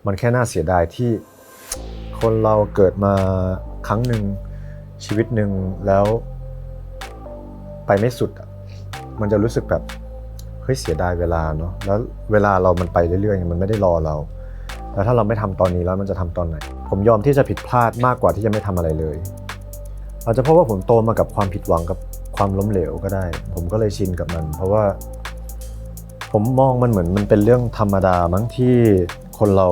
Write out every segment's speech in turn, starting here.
มันแค่น่าเสียดายที่คนเราเกิดมาครั้งหนึ่งชีวิตหนึ่งแล้วไปไม่สุดมันจะรู้สึกแบบเฮ้ยเสียดายเวลาเนาะแล้วเวลาเรามันไปเรื่อยๆมันไม่ได้รอเราแล้วถ้าเราไม่ทำตอนนี้แล้วมันจะทำตอนไหนผมยอมที่จะผิดพลาดมากกว่าที่จะไม่ทำอะไรเลยอาจจะเพราะว่าผมโตมากับความผิดหวังกับความล้มเหลวก็ได้ผมก็เลยชินกับมันเพราะว่าผมมองมันเหมือนมันเป็นเรื่องธรรมดามั้งที่คนเรา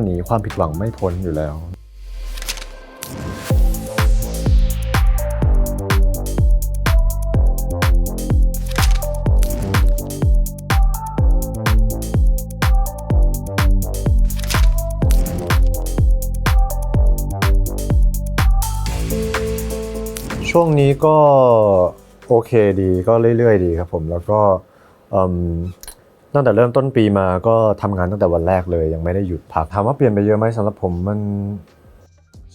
หนีความผิดหวังไม่พ้นอยู่แล้วช่วงนี้ก็โอเคดีก็เรื่อยๆดีครับผมแล้วก็ตั้งแต่เริ่มต้นปีมาก็ทำงานตั้งแต่วันแรกเลยยังไม่ได้หยุดพักถามว่าเปลี่ยนไปเยอะไหมสำหรับผมมัน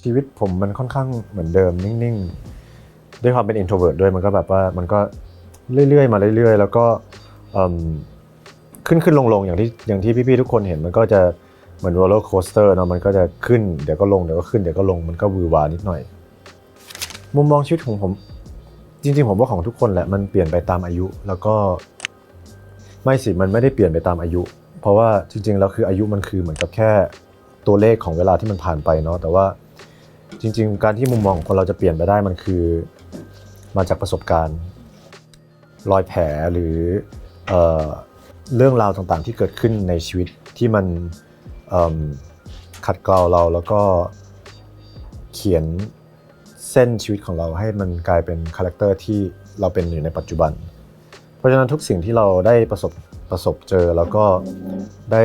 ชีวิตผมมันค่อนข้างเหมือนเดิมนิ่งๆด้วยความเป็น introvert ด้วยมันก็แบบว่ามันก็เรื่อยๆมาเรื่อยๆแล้วก็ขึ้นลงอย่างที่พี่ๆทุกคนเห็นมันก็จะเหมือน roller coaster เนาะมันก็จะขึ้นเดี๋ยวก็ลงเดี๋ยวก็ขึ้นเดี๋ยวก็ลงมันก็วือวานิดหน่อยมุมมองชีวิตของผมจริงๆผมว่าของทุกคนแหละมันเปลี่ยนไปตามอายุแล้วก็ไม่สิมันไม่ได้เปลี่ยนไปตามอายุเพราะว่าจริงๆแล้วคืออายุมันคือเหมือนกับแค่ตัวเลขของเวลาที่มันผ่านไปเนาะแต่ว่าจริงๆการที่มุมมองของคนเราจะเปลี่ยนไปได้มันคือมาจากประสบการณ์รอยแผลหรือเรื่องราวต่างๆที่เกิดขึ้นในชีวิตที่มันขัดเกลาเราแล้วก็เขียนเส้นชีวิตของเราให้มันกลายเป็นคาแรคเตอร์ที่เราเป็นอยู่ในปัจจุบันเพราะฉะนั้นทุกสิ่งที่เราได้ประสบเจอแล้วก็ได้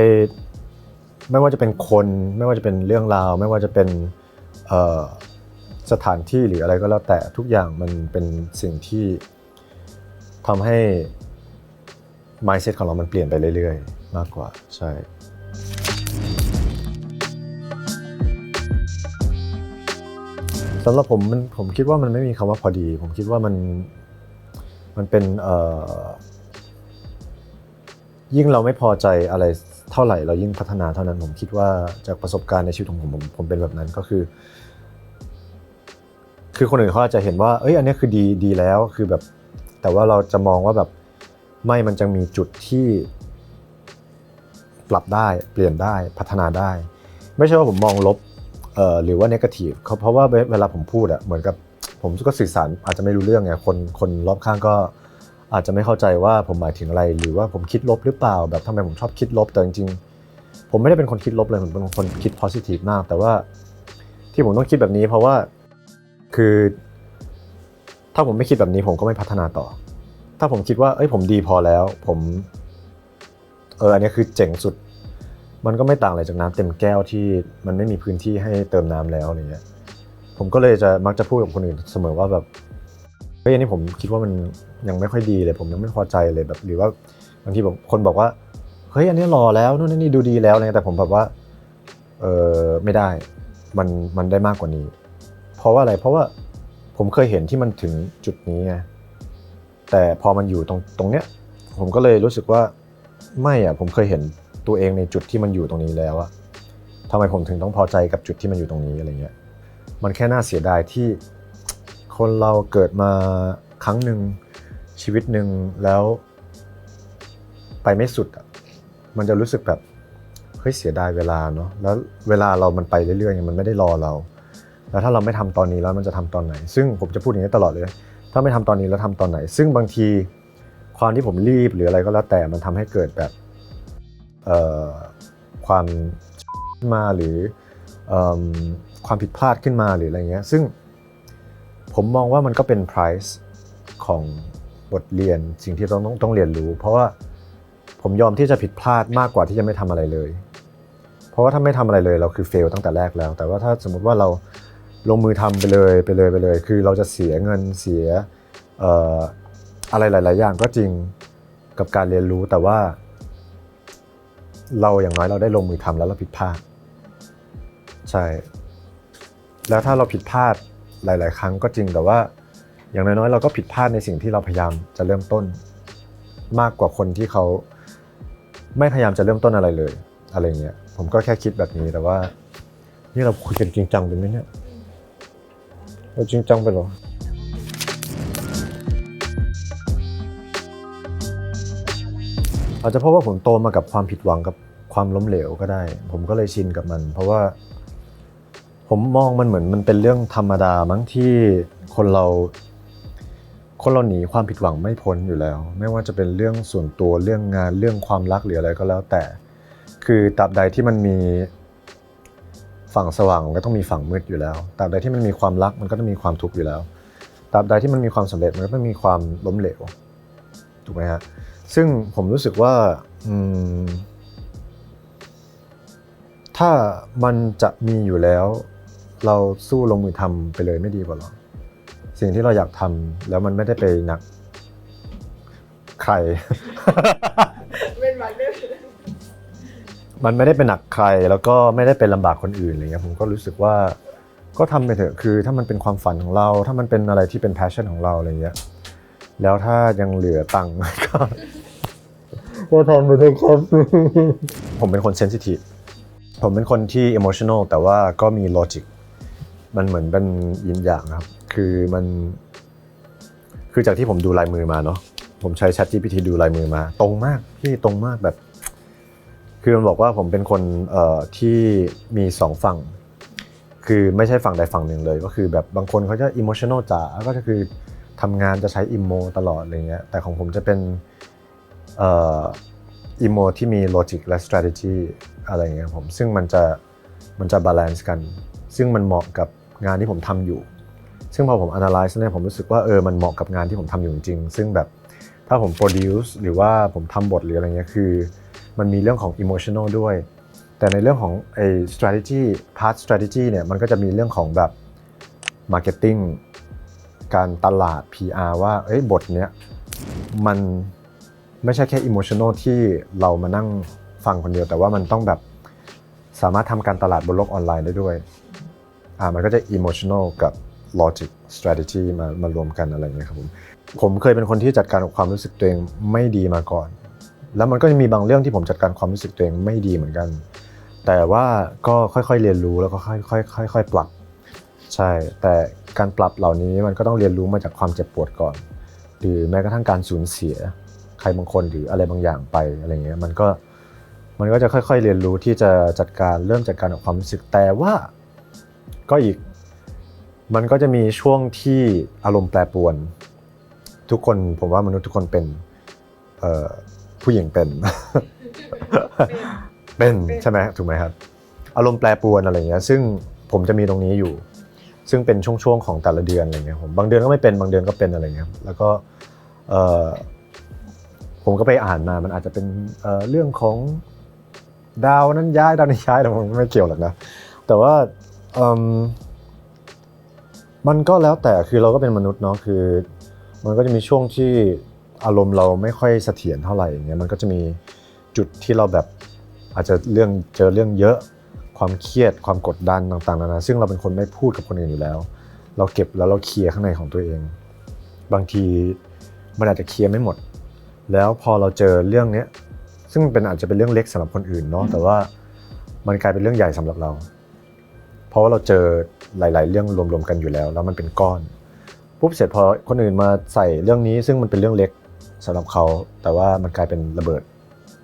ไม่ว่าจะเป็นคนไม่ว่าจะเป็นเรื่องราวไม่ว่าจะเป็นสถานที่หรืออะไรก็แล้วแต่ทุกอย่างมันเป็นสิ่งที่ทำให้ mindset ของเรามันเปลี่ยนไปเรื่อยๆมากกว่าใช่สำหรับผมคิดว่ามันไม่มีคำว่าพอดีผมคิดว่ามันเป็นยิ่งเราไม่พอใจอะไรเท่าไหร่เรายิ่งพัฒนาเท่านั้นผมคิดว่าจากประสบการณ์ในชีวิตของผมเป็นแบบนั้นก็คือคนอื่นเขาอาจจะเห็นว่าเอ้ยอันนี้คือดีแล้วคือแบบแต่ว่าเราจะมองว่าแบบไม่มันจะมีจุดที่ปรับได้เปลี่ยนได้พัฒนาได้ไม่ใช่ว่าผมมองลบหรือว่าเนกาทีฟเพราะว่าเวลาผมพูดเหมือนกับผมก็สื่อสารอาจจะไม่รู้เรื่องไงคนรอบข้างก็อาจจะไม่เข้าใจว่าผมหมายถึงอะไรหรือว่าผมคิดลบหรือเปล่าแบบทำไมผมชอบคิดลบแต่จริงๆผมไม่ได้เป็นคนคิดลบเลยผมเป็นคนคิด positive มากแต่ว่าที่ผมต้องคิดแบบนี้เพราะว่าคือถ้าผมไม่คิดแบบนี้ผมก็ไม่พัฒนาต่อถ้าผมคิดว่าเอ้ยผมดีพอแล้วผมอันนี้คือเจ๋งสุดมันก็ไม่ต่างอะไรจากน้ำเต็มแก้วที่มันไม่มีพื้นที่ให้เติมน้ำแล้วอะไรเงี้ยผมก็เลยจะมักจะพูดกับคนอื่นเสมอว่าแบบเฮ้ยอันนี้ผมคิดว่ามันยังไม่ค่อยดีเลยผมยังไม่พอใจเลยแบบหรือว่าบางทีแบบคนบอกว่าเฮ้ยอันนี้หล่อแล้วนู่นนี่ดูดีแล้วอะไรแต่ผมแบบว่าไม่ได้มันได้มากกว่านี้เพราะว่าอะไรเพราะว่าผมเคยเห็นที่มันถึงจุดนี้ไงแต่พอมันอยู่ตรงเนี้ยผมก็เลยรู้สึกว่าไม่ผมเคยเห็นตัวเองในจุดที่มันอยู่ตรงนี้แล้วอะทำไมผมถึงต้องพอใจกับจุดที่มันอยู่ตรงนี้อะไรเงี้ยมันแค่น่าเสียดายที่คนเราเกิดมาครั้งหนึ่งชีวิตหนึ่งแล้วไปไม่สุดมันจะรู้สึกแบบเฮ้ยเสียดายเวลาเนาะแล้วเวลาเรามันไปเรื่อยๆมันไม่ได้รอเราแล้วถ้าเราไม่ทำตอนนี้แล้วมันจะทำตอนไหนซึ่งผมจะพูดอย่างนี้ตลอดเลยถ้าไม่ทำตอนนี้แล้วทำตอนไหนซึ่งบางทีความที่ผมรีบหรืออะไรก็แล้วแต่มันทำให้เกิดแบบความมาหรือความผิดพลาดขึ้นมาหรืออะไรเงี้ยซึ่งผมมองว่ามันก็เป็น price ของบทเรียนสิ่งที่ต้องเรียนรู้เพราะว่าผมยอมที่จะผิดพลาดมากกว่าที่จะไม่ทำอะไรเลยเพราะว่าถ้าไม่ทำอะไรเลยเราคือ fail ตั้งแต่แรกแล้วแต่ว่าถ้าสมมติว่าเราลงมือทำไปเลยคือเราจะเสียเงินเสียอะไรหลายๆอย่างก็จริงกับการเรียนรู้แต่ว่าเราอย่างน้อยเราได้ลงมือทำแล้วเราผิดพลาดใช่แล้วถ้าเราผิดพลาดหลายๆครั้งก็จริงแต่ว่าอย่างน้อยๆเราก็ผิดพลาดในสิ่งที่เราพยายามจะเริ่มต้นมากกว่าคนที่เขาไม่พยายามจะเริ่มต้นอะไรเลย อะไรเงี้ยผมก็แค่คิดแบบนี้แต่ว่านี่เราคุยกันจริงจังเป็นไหมเนี่ยเราจริงจังไปหรออาจจะเพราะว่าผมโตมากับความผิดหวังกับความล้มเหลวก็ได้ผมก็เลยชินกับมันเพราะว่าผมมองมันเหมือนมันเป็นเรื่องธรรมดามั้งที่คนเราหนีความผิดหวังไม่พ้นอยู่แล้วไม่ว่าจะเป็นเรื่องส่วนตัวเรื่องงานเรื่องความรักหรืออะไรก็แล้วแต่คือตราบใดที่มันมีฝั่งสว่างมันก็ต้องมีฝั่งมืดอยู่แล้วตราบใดที่มันมีความรักมันก็ต้องมีความทุกข์อยู่แล้วตราบใดที่มันมีความสำเร็จมันก็ต้องมีความล้มเหลวถูกไหมฮะซึ่งผมรู้สึกว่าถ้ามันจะมีอยู่แล้วเราสู้ลงมือทำไปเลยไม่ดีกว่าหรอสิ่งที่เราอยากทำแล้วมันไม่ได้ไปหนักใคร มันไม่ได้เป็นหนักใครแล้วก็ไม่ได้เป็นลำบากคนอื่นอะไรเงี้ยผมก็รู้สึกว่าก็ทำไปเถอะคือถ้ามันเป็นความฝันของเราถ้ามันเป็นอะไรที่เป็น passion ของเราอะไรเงี้ยแล้วถ้ายังเหลือตังค์ก็ทำไปเถอะครับ ผมเป็นคน sensitive ผมเป็นคนที่ emotional แต่ว่าก็มี logic มันเหมือนเป็นยินอย่างครับคือจากที่ผมดูลายมือมาเนาะผมใช้ ChatGPT ดูลายมือมาตรงมากพี่ตรงมากแบบคือมันบอกว่าผมเป็นคนที่มี2ฝั่งคือไม่ใช่ฝั่งใดฝั่งหนึ่งเลยก็คือแบบบางคนเขาจะ emotional จ๋าก็คือทำงานจะใช้ emo ตลอดอะไรเงี้ยแต่ของผมจะเป็นemo ที่มี logic และ strategy อะไรเงี้ยผมซึ่งมันจะ balance กันซึ่งมันเหมาะกับงานที่ผมทำอยู่ซึ่งพอผม analyze เนี่ยผมรู้สึกว่ามันเหมาะกับงานที่ผมทำอยู่จริงๆซึ่งแบบถ้าผม produce หรือว่าผมทำบทหรืออะไรเงี้ยคือมันมีเรื่องของ emotional ด้วยแต่ในเรื่องของstrategy part strategy เนี่ยมันก็จะมีเรื่องของแบบ marketing การตลาด PR ว่าบทเนี้ยมันไม่ใช่แค่ emotional ที่เรามานั่งฟังคนเดียวแต่ว่ามันต้องแบบสามารถทำการตลาดบนโลกออนไลน์ได้ด้วยมันก็จะ emotional กับ logic strategy มารวมกันอะไรอย่างเงี้ยครับผมเคยเป็นคนที่จัดการกับความรู้สึกตัวเองไม่ดีมาก่อนแล้วมันก็จะมีบางเรื่องที่ผมจัดการความรู้สึกตัวเองไม่ดีเหมือนกันแต่ว่าก็ค่อยๆเรียนรู้แล้วก็ค่อยๆปรับใช่แต่การปรับเหล่านี้มันก็ต้องเรียนรู้มาจากความเจ็บปวดก่อนหรือแม้กระทั่งการสูญเสียใครบางคนหรืออะไรบางอย่างไปอะไรเงี้ยมันก็จะค่อยๆเรียนรู้ที่จะเริ่มจัดการกับความรู้สึกแต่ว่าก็มันก็จะมีช่วงที่อารมณ์แปรปรวนทุกคนผมว่ามนุษย์ทุกคนเป็นผู้หญิงเป็น เป็นใช่ไหมถูกไหมครับอารมณ์แปรปรวนอะไรเงี้ยซึ่งผมจะมีตรงนี้อยู่ซึ่งเป็นช่วงของแต่ละเดือนอะไรเงี้ยผมบางเดือนก็ไม่เป็นบางเดือนก็เป็นอะไรเงี้ยแล้วก็ผมก็ไปอ่านมามันอาจจะเป็นเรื่องของดาวนั้นย้ายดาวนี้ย้ายแต่ผมไม่เกี่ยวหรอกนะแต่ว่ามันก็แล้วแต่คือเราก็เป็นมนุษย์เนาะคือมันก็จะมีช่วงที่อารมณ์เราไม่ค่อยเสถียรเท่าไหร่อย่างเงี้ยมันก็จะมีจุดที่เราแบบอาจจะเจอเรื่องเยอะความเครียดความกดดันต่างๆนานาซึ่งเราเป็นคนไม่พูดกับคนอื่นอยู่แล้วเราเก็บแล้วเราเคลียร์ข้างในของตัวเองบางทีมันอาจจะเคลียร์ไม่หมดแล้วพอเราเจอเรื่องนี้ซึ่งอาจจะเป็นเรื่องเล็กสำหรับคนอื่นเนาะแต่ว่ามันกลายเป็นเรื่องใหญ่สำหรับเราเพราะว่าเราเจอหลายๆเรื่องรวมๆกันอยู่แล้วมันเป็นก้อนปุ๊บเสร็จพอคนอื่นมาใส่เรื่องนี้ซึ่งมันเป็นเรื่องเล็กสำหรับเขาแต่ว่ามันกลายเป็นระเบิด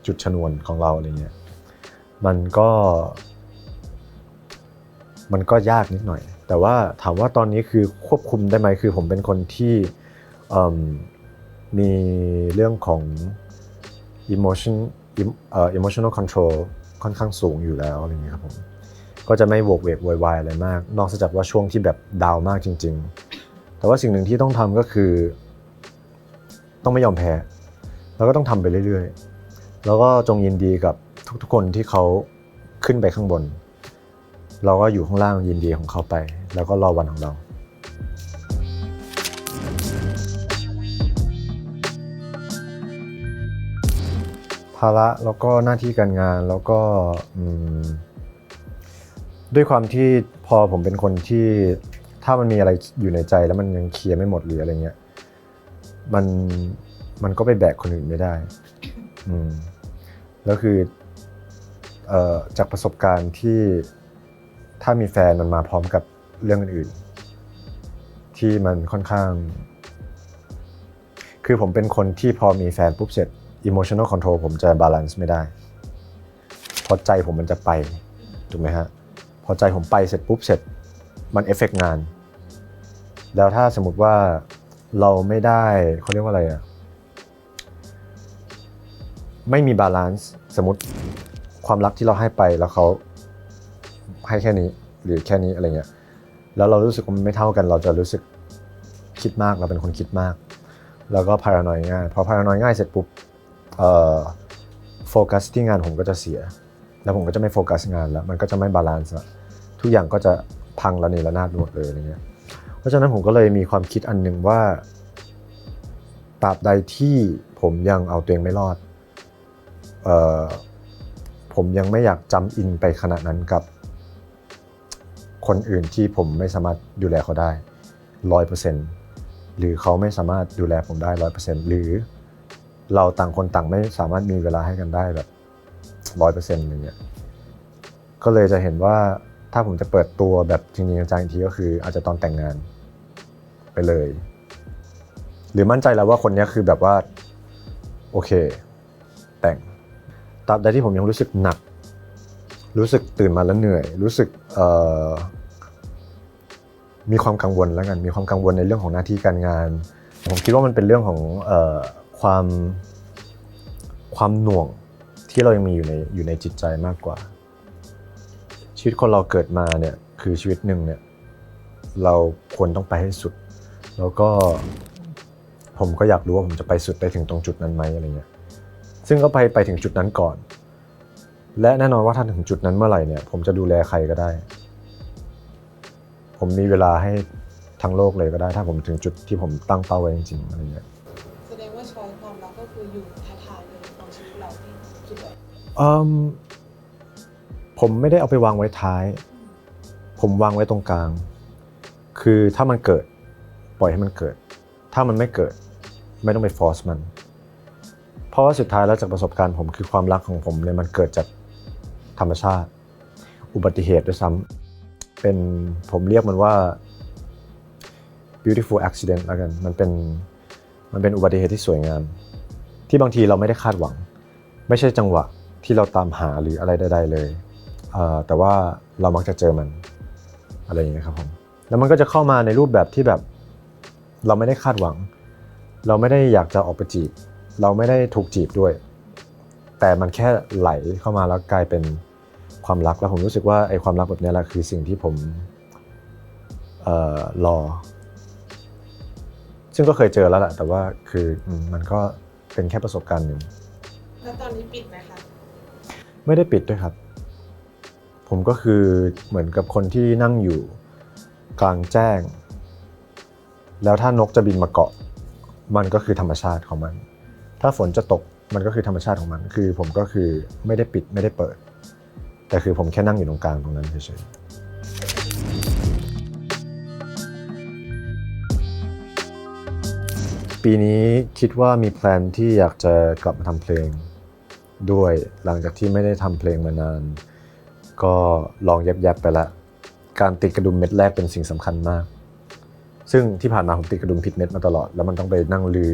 จุดชนวนของเราอะไรเงี้ยมันก็ยากนิดหน่อยแต่ว่าถามว่าตอนนี้คือควบคุมได้ไหมคือผมเป็นคนที่มีเรื่องของ emotional control ค่อนข้างสูงอยู่แล้วอะไรเงี้ยครับผมก็จะไม่โวกเวกโวยวายอะไรมากนอกจากว่าช่วงที่แบบดาวมากจริงๆแต่ว่าสิ่งหนึ่งที่ต้องทำก็คือต้องไม่ยอมแพ้แล้วก็ต้องทำไปเรื่อยๆแล้วก็จงยินดีกับทุกๆคนที่เขาขึ้นไปข้างบนเราก็อยู่ข้างล่างยินดีของเขาไปแล้วก็รอวันของเราภาระแล้วก็หน้าที่การงานแล้วก็ด้วยความที่พอผมเป็นคนที่ถ้ามันมีอะไรอยู่ในใจแล้วมันยังเคลียร์ไม่หมดหรืออะไรเงี้ยมันก็ไปแบกคนอื่นไม่ได้แล้วคือ จากประสบการณ์ที่ถ้ามีแฟนมันมาพร้อมกับเรื่องอื่นๆที่มันค่อนข้างคือผมเป็นคนที่พอมีแฟนปุ๊บเสร็จ emotional control ผมจะ balance ไม่ได้พอใจผมมันจะไปถูกไหมฮะพอใจผมไปเสร็จปุ๊บเสร็จมันเอฟเฟกต์งานแล้วถ้าสมมติว่าเราไม่ได้เขาเรียกว่าอะไรอะไม่มีบาลานซ์สมมติความรักที่เราให้ไปแล้วเขาให้แค่นี้หรือแค่นี้อะไรเงี้ยแล้วเรารู้สึกว่ามันไม่เท่ากันเราจะรู้สึกคิดมากเราเป็นคนคิดมากแล้วก็พารานอยง่ายพอพารานอยง่ายเสร็จปุ๊บโฟกัสที่งานผมก็จะเสียแล้วผมก็จะไม่โฟกัสงานแล้วมันก็จะไม่บาลานซ์ทุกอย่างก็จะพังระเนระนาดหมดเลยอะไรเงี้ยเพราะฉะนั้นผมก็เลยมีความคิดอันนึงว่าตราบใดที่ผมยังเอาตัวเองไม่รอดผมยังไม่อยากจำอินไปขนาดนั้นกับคนอื่นที่ผมไม่สามารถดูแลเขาได้ 100% หรือเขาไม่สามารถดูแลผมได้ 100% หรือเราต่างคนต่างไม่สามารถมีเวลาให้กันได้แบบ 100% อย่างเงี้ยก็เลยจะเห็นว่าถ้าผมจะเปิดตัวแบบจริงๆจังๆอีกทีก็คืออาจจะตอนแต่งงานไปเลยหรือมั่นใจแล้วว่าคนนี้คือแบบว่าโอเคแต่งตราบใดที่ผมยังรู้สึกหนักรู้สึกตื่นมาแล้วเหนื่อยรู้สึกมีความกังวลแล้วกันมีความกังวลในเรื่องของหน้าที่การงานผมคิดว่ามันเป็นเรื่องของความหน่วงที่เรายังมีอยู่ในจิตใจมากกว่าชีวิตคนเราเกิดมาเนี่ยคือชีวิตหนึ่งเนี่ยเราควรต้องไปให้สุดแล้วก็ผมก็อยากรู้ว่าผมจะไปสุดไปถึงตรงจุดนั้นไหมอะไรเงี้ยซึ่งก็ไปถึงจุดนั้นก่อนและแน่นอนว่าถ้าถึงจุดนั้นเมื่อไหร่เนี่ยผมจะดูแลใครก็ได้ผมมีเวลาให้ทั้งโลกเลยก็ได้ถ้าผมถึงจุดที่ผมตั้งเป้าไว้จริงๆอะไรเงี้ยแสดงว่าช้อยความรักก็คืออยู่ท้ายๆเลยของชีวิตเราที่คิดไว้ผมไม่ได้เอาไปวางไว้ท้ายผมวางไว้ตรงกลางคือถ้ามันเกิดปล่อยให้มันเกิดถ้ามันไม่เกิดไม่ต้องไปฟอร์สมันเพราะว่าสุดท้ายแล้วจากประสบการณ์ผมคือความรักของผมเนี่ยมันเกิดจากธรรมชาติอุบัติเหตุด้วยซ้ำเป็นผมเรียกมันว่า beautiful accident แล้วกันมันเป็นอุบัติเหตุที่สวยงามที่บางทีเราไม่ได้คาดหวังไม่ใช่จังหวะที่เราตามหาหรืออะไรใดๆเลยแต่ว่าเรามักจะเจอมันอะไรอย่างเงี้ยครับผมแล้วมันก็จะเข้ามาในรูปแบบที่แบบเราไม่ได้คาดหวังเราไม่ได้อยากจะออกไปจีบเราไม่ได้ถูกจีบด้วยแต่มันแค่ไหลเข้ามาแล้วกลายเป็นความรักแล้วผมรู้สึกว่าไอ้ความรักแบบนี้แหละคือสิ่งที่ผมรอซึ่งก็เคยเจอแล้วแหละแต่ว่าคือมันก็เป็นแค่ประสบการณ์หนึ่งแล้วตอนนี้ปิดไหมคะไม่ได้ปิดด้วยครับผมก็คือเหมือนกับคนที่นั่งอยู่กลางแจ้งแล้วถ้านกจะบินมาเกาะมันก็คือธรรมชาติของมันถ้าฝนจะตกมันก็คือธรรมชาติของมันคือผมก็คือไม่ได้ปิดไม่ได้เปิดแต่คือผมแค่นั่งอยู่ตรงกลางตรงนั้นเฉยๆปีนี้คิดว่ามีแพลนที่อยากจะกลับมาทำเพลงด้วยหลังจากที่ไม่ได้ทำเพลงมานานก็ลองแยบๆไปละการติดกระดุมเม็ดแรกเป็นสิ่งสำคัญมากซึ่งที่ผ่านมาผมติดกระดุมผิดเม็ดมาตลอดแล้วมันต้องไปนั่งลื้อ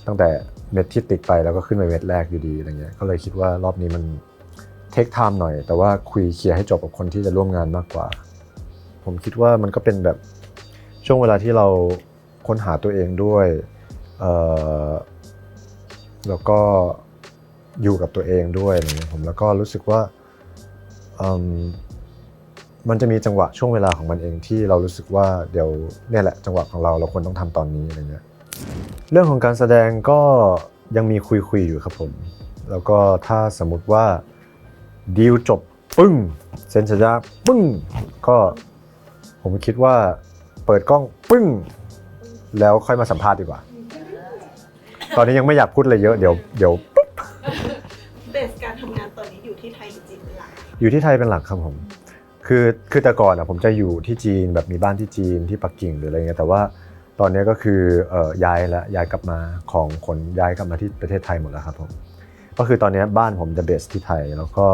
ตั้งแต่เม็ดที่ติดไปแล้วก็ขึ้นไปเม็ดแรกอยู่ดีอะไรเงี้ยก็เลยคิดว่ารอบนี้มันเทคไทม์หน่อยแต่ว่าคุยเคลียร์ให้จบกับคนที่จะร่วมงานมากกว่าผมคิดว่ามันก็เป็นแบบช่วงเวลาที่เราค้นหาตัวเองด้วยแล้วก็อยู่กับตัวเองด้วยอะไรเงี้ยผมแล้วก็รู้สึกว่ามันจะมีจังหวะช่วงเวลาของมันเองที่เรารู้สึกว่าเดี๋ยวเนี่ยแหละจังหวะของเราควรต้องทำตอนนี้อะไรเงี้ยเรื่องของการแสดงก็ยังมีคุยอยู่ครับผมแล้วก็ถ้าสมมุติว่าดีลจบปึ้งเซ็นสัญญาปึ้งก็ผมคิดว่าเปิดกล้องปึ้งแล้วค่อยมาสัมภาษณ์ดีกว่าตอนนี้ยังไม่อยากพูดอะไรเยอะเดี๋ยวปุ๊บเบสการทำงานตอนนี้อยู่ที่ไทยหรือจีนเป็นหลักอยู่ที่ไทยเป็นหลักครับผมคือแต่ก่อนผมจะอยู่ที่จีนแบบมีบ้านที่จีนที่ปักกิ่งหรืออะไรเงี้ยแต่ว่าตอนนี้ก็คือย้ายกลับมาของคนย้ายกลับมาที่ประเทศไทยหมดแล้วครับผมก็คือตอนนี้บ้านผมจะเบสที่ไทยแล้วก็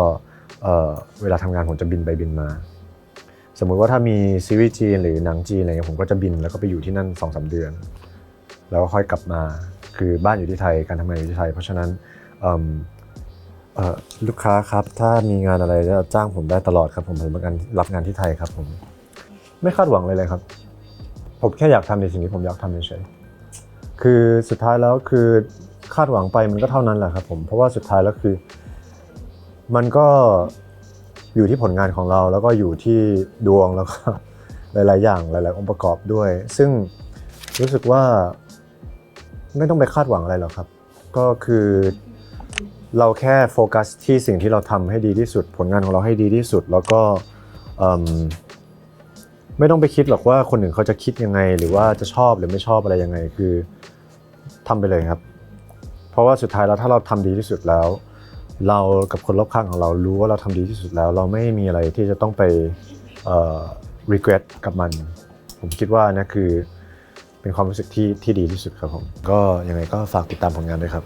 เวลาทำงานผมจะบินไปบินมา สมมุติว่าถ้ามีซีรีส์จีนหรือหนังจีนอะไรเงี้ยผมก็จะบินแล้วก็ไปอยู่ที่นั่น 2-3 เดือนแล้วก็ค่อยกลับมาคือบ้านอยู่ที่ไทยการทำงานอยู่ที่ไทยเพราะฉะนั้นลูกค้าครับถ้ามีงานอะไรจะจ้างผมได้ตลอดครับผมรับงานที่ไทยครับผมไม่คาดหวังเลยครับผมแค่อยากทำในสิ่งที่ผมอยากทำเฉยๆคือสุดท้ายแล้วคือคาดหวังไปมันก็เท่านั้นแหละครับผมเพราะว่าสุดท้ายแล้วคือมันก็อยู่ที่ผลงานของเราแล้วก็อยู่ที่ดวงแล้วก็ หลายๆอย่างหลายๆองค์ประกอบด้วยซึ่งรู้สึกว่าไม่ต้องไปคาดหวังอะไรหรอกครับก็คือเราแค่โฟกัสที่สิ่งที่เราทำให้ดีที่สุดผลงานของเราให้ดีที่สุดแล้วก็ไม่ต้องไปคิดหรอกว่าคนอื่นเขาจะคิดยังไงหรือว่าจะชอบหรือไม่ชอบอะไรยังไงคือทำไปเลยครับเพราะว่าสุดท้ายแล้วถ้าเราทำดีที่สุดแล้วเรากับคนรอบข้างของเรารู้ว่าเราทำดีที่สุดแล้วเราไม่มีอะไรที่จะต้องไปregret กับมันผมคิดว่านะคือเป็นความรู้สึกที่ดีที่สุดครับผมก็ยังไงก็ฝากติดตามผลงานด้วยครับ